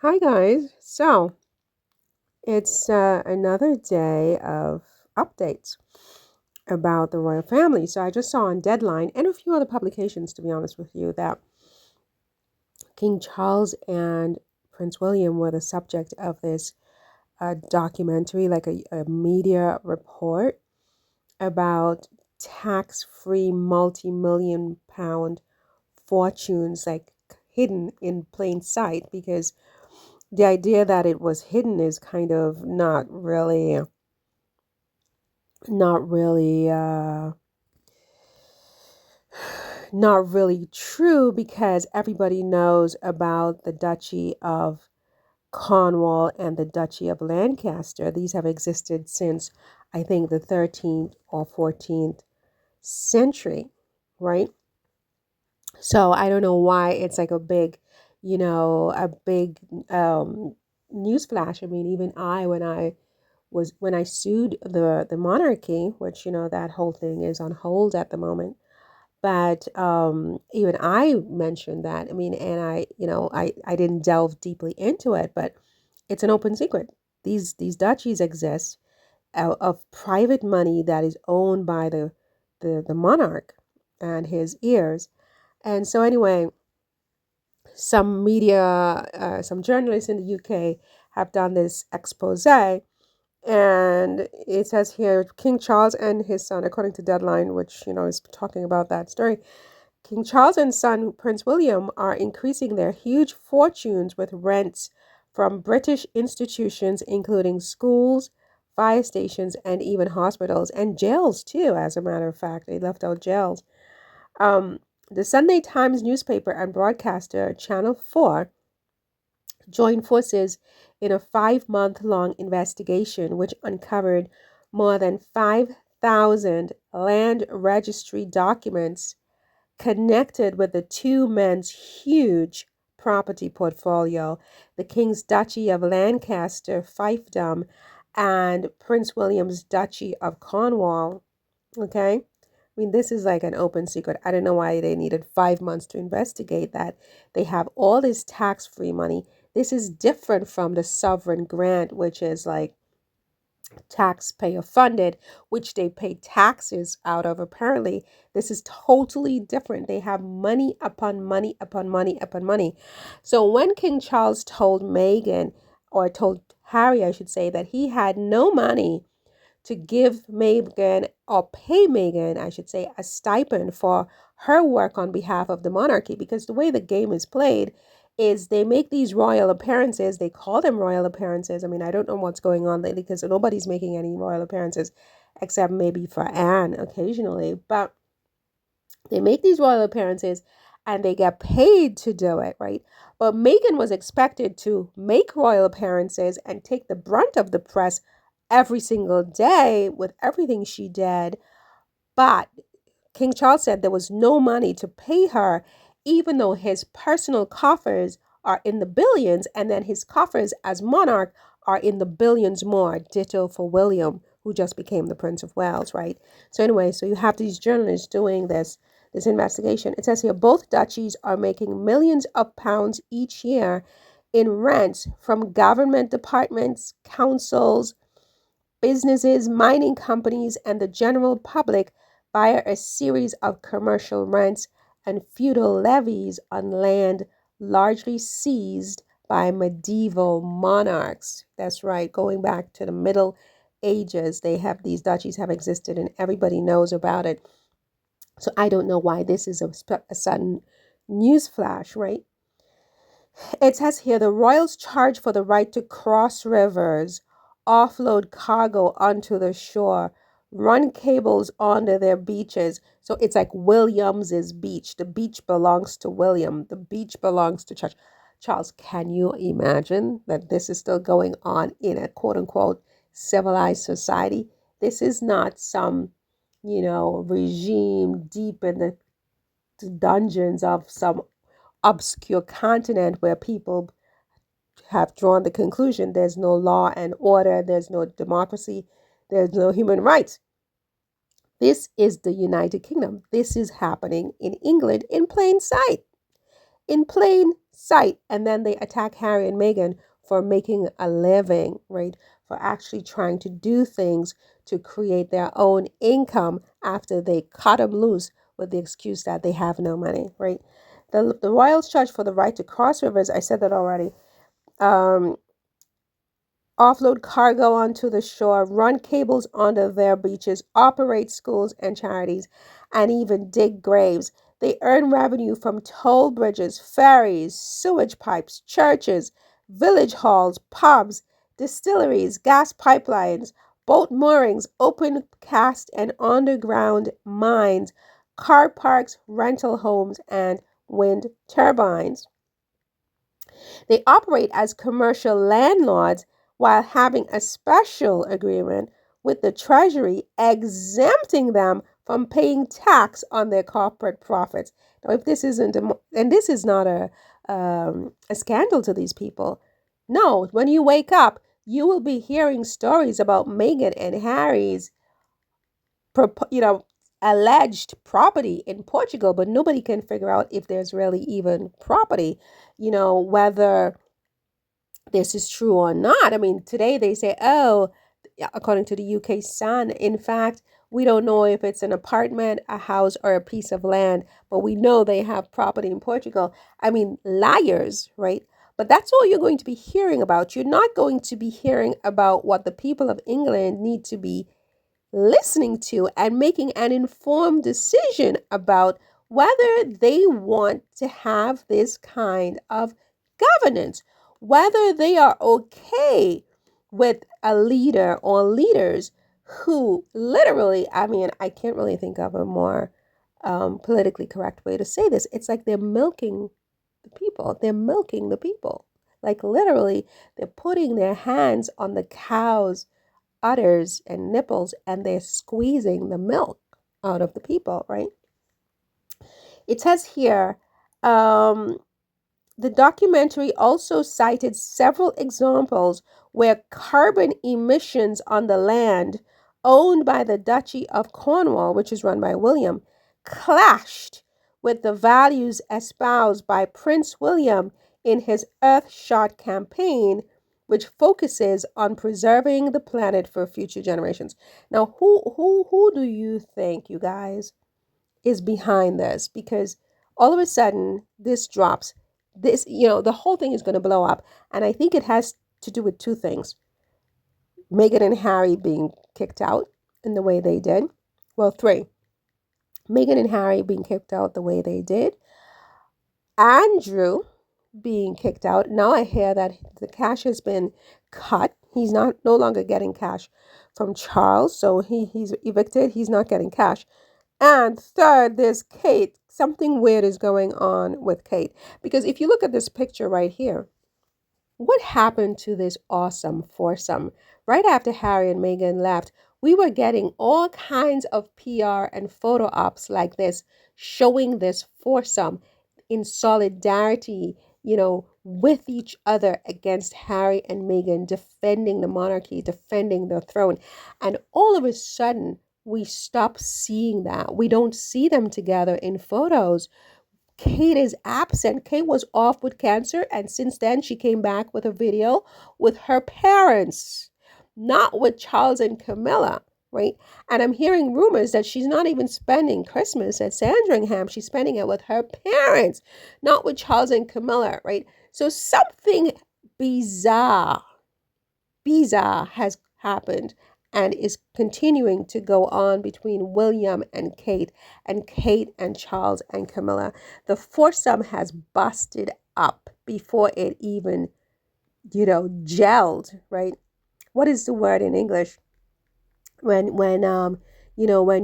Hi, guys. So it's another day of updates about the royal family. So I just saw on Deadline and a few other publications, to be honest with you, that King Charles and Prince William were the subject of this documentary, like a media report about tax free multi million pound fortunes, like hidden in plain sight, because the idea that it was hidden is kind of not really not really true, because everybody knows about the Duchy of Cornwall and the Duchy of Lancaster. These have existed since, I think, the 13th or 14th century, right? So I don't know why it's like a big news flash. I mean, even when I sued the monarchy, which that whole thing is on hold at the moment. But even I mentioned that. I mean, and I didn't delve deeply into it, but it's an open secret. These duchies exist out of private money that is owned by the monarch and his heirs. And so anyway, some journalists in the UK have done this expose, and it says here King Charles and his son, according to Deadline, which is talking about that story. King Charles and son Prince William are increasing their huge fortunes with rents from British institutions, including schools, fire stations, and even hospitals and jails, too, as a matter of fact. They left out jails. Um, the Sunday Times newspaper and broadcaster Channel 4 joined forces in a 5 month long investigation which uncovered more than 5,000 land registry documents connected with the two men's huge property portfolio, the King's Duchy of Lancaster, fiefdom, and Prince William's Duchy of Cornwall. Okay? I mean, this is like an open secret. I don't know why they needed 5 months to investigate that. They have all this tax free money. This is different from the sovereign grant, which is like taxpayer funded, which they pay taxes out of. Apparently, this is totally different. They have money upon money upon money upon money. So when King Charles told Meghan, or told Harry, I should say, that he had no money to give Meghan, or pay Meghan, I should say, a stipend for her work on behalf of the monarchy, because the way the game is played is they make these royal appearances. They call them royal appearances. I mean, I don't know what's going on lately because nobody's making any royal appearances except maybe for Anne occasionally. But they make these royal appearances and they get paid to do it, right? But Meghan was expected to make royal appearances and take the brunt of the press every single day with everything she did. But King Charles said there was no money to pay her, even though his personal coffers are in the billions, and then his coffers as monarch are in the billions more. Ditto for William, who just became the Prince of Wales, right? So anyway, so you have these journalists doing this investigation. It says here both duchies are making millions of pounds each year in rent from government departments, councils, businesses, mining companies, and the general public via a series of commercial rents and feudal levies on land largely seized by medieval monarchs. That's right, going back to the Middle Ages, these duchies have existed and everybody knows about it. So I don't know why this is a sudden news flash, right? It says here the royals charge for the right to cross rivers, offload cargo onto the shore, run cables onto their beaches. So it's like Williams's beach. The beach belongs to William. The beach belongs to Charles. Can you imagine that this is still going on in a quote unquote civilized society? This is not some, regime deep in the dungeons of some obscure continent where people have drawn the conclusion there's no law and order, there's no democracy, there's no human rights. This is the United Kingdom. This is happening in England in plain sight. In plain sight. And then they attack Harry and Meghan for making a living, right? For actually trying to do things to create their own income after they cut them loose with the excuse that they have no money, right? The royals charge for the right to cross rivers. I said that already. Um, Offload cargo onto the shore, run cables onto their beaches, operate schools and charities, and even dig graves. They earn revenue from toll bridges, ferries, sewage pipes, churches, village halls, pubs, distilleries, gas pipelines, boat moorings, open cast and underground mines, car parks, rental homes, and wind turbines. They operate as commercial landlords while having a special agreement with the Treasury exempting them from paying tax on their corporate profits. Now, if this isn't, and this is not a scandal to these people, no, when you wake up, you will be hearing stories about Meghan and Harry's, you know, alleged property in Portugal, but nobody can figure out if there's really even property, whether this is true or not. I mean, today they say, oh, according to the UK Sun, in fact, we don't know if it's an apartment, a house, or a piece of land, but we know they have property in Portugal. I mean, liars, right? But that's all you're going to be hearing about. You're not going to be hearing about what the people of England need to be listening to and making an informed decision about whether they want to have this kind of governance, whether they are okay with a leader or leaders who literally, I mean, I can't really think of a more politically correct way to say this. It's like they're milking the people. They're milking the people. Like literally, they're putting their hands on the cows' udders and nipples and they're squeezing the milk out of the people, right? It says here, the documentary also cited several examples where carbon emissions on the land owned by the Duchy of Cornwall, which is run by William, clashed with the values espoused by Prince William in his Earthshot campaign, which focuses on preserving the planet for future generations. Now, who do you think, you guys, is behind this? Because all of a sudden this drops. This, the whole thing is going to blow up. And I think it has to do with two things. Meghan and Harry being kicked out in the way they did. Well, three. Meghan and Harry being kicked out the way they did. Andrew being kicked out. Now I hear that the cash has been cut. He's no longer getting cash from Charles. So he's evicted. He's not getting cash. And third, there's Kate. Something weird is going on with Kate. Because if you look at this picture right here, what happened to this awesome foursome? Right after Harry and Meghan left, we were getting all kinds of PR and photo ops like this, showing this foursome in solidarity, with each other against Harry and Meghan, defending the monarchy, defending the throne. And all of a sudden, we stop seeing that. We don't see them together in photos. Kate is absent. Kate was off with cancer, and since then, she came back with a video with her parents, not with Charles and Camilla, right? And I'm hearing rumors that she's not even spending Christmas at Sandringham. She's spending it with her parents, not with Charles and Camilla, right? So something bizarre has happened and is continuing to go on between William and Kate and Charles and Camilla. The foursome has busted up before it even, gelled, right? What is the word in English? When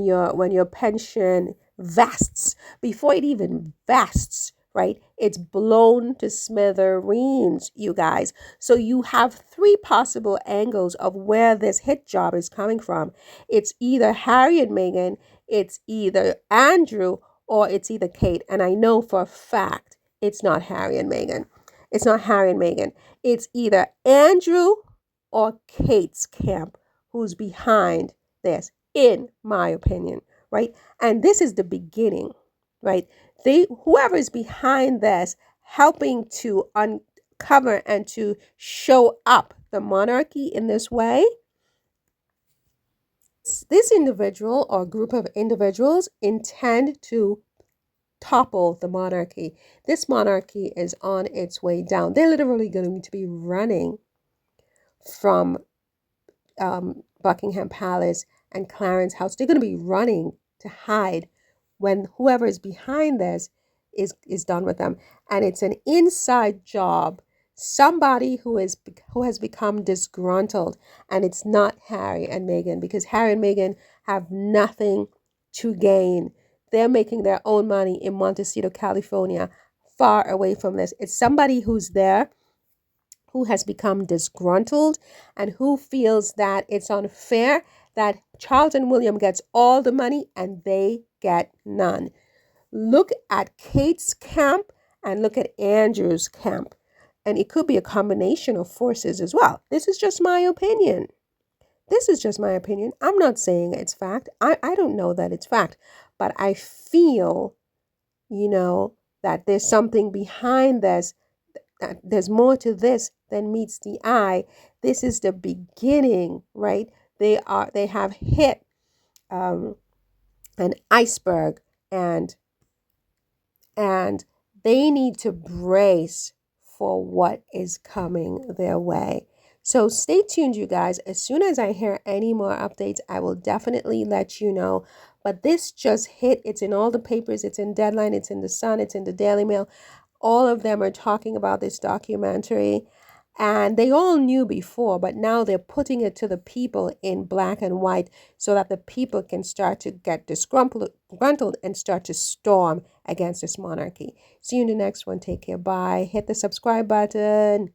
your pension vests, before it even vests, right? It's blown to smithereens, you guys. So you have three possible angles of where this hit job is coming from. It's either Harry and Meghan, it's either Andrew, or it's either Kate. And I know for a fact it's not Harry and Meghan. It's not Harry and Meghan. It's either Andrew or Kate's camp who's behind this, in my opinion, right? And this is the beginning, right? Whoever is behind this helping to uncover and to show up the monarchy in this way, this individual or group of individuals intend to topple the monarchy. This monarchy is on its way down. They're literally going to be running from Buckingham Palace and Clarence House. They're going to be running to hide when whoever is behind this is done with them. And it's an inside job. Somebody who has become disgruntled, and it's not Harry and Meghan, because Harry and Meghan have nothing to gain. They're making their own money in Montecito, California, far away from this. It's somebody who's there who has become disgruntled and who feels that it's unfair that Charles and William gets all the money and they get none. Look at Kate's camp and look at Andrew's camp. And it could be a combination of forces as well. This is just my opinion. This is just my opinion. I'm not saying it's fact. I don't know that it's fact. But I feel, that there's something behind this. There's more to this than meets the eye. This is the beginning, right? They have hit an iceberg, and they need to brace for what is coming their way. So stay tuned, you guys. As soon as I hear any more updates, I will definitely let you know. But this just hit. It's in all the papers. It's in Deadline. It's in The Sun. It's in the Daily Mail. All of them are talking about this documentary. And they all knew before, but now they're putting it to the people in black and white so that the people can start to get disgruntled and start to storm against this monarchy. See you in the next one. Take care. Bye. Hit the subscribe button.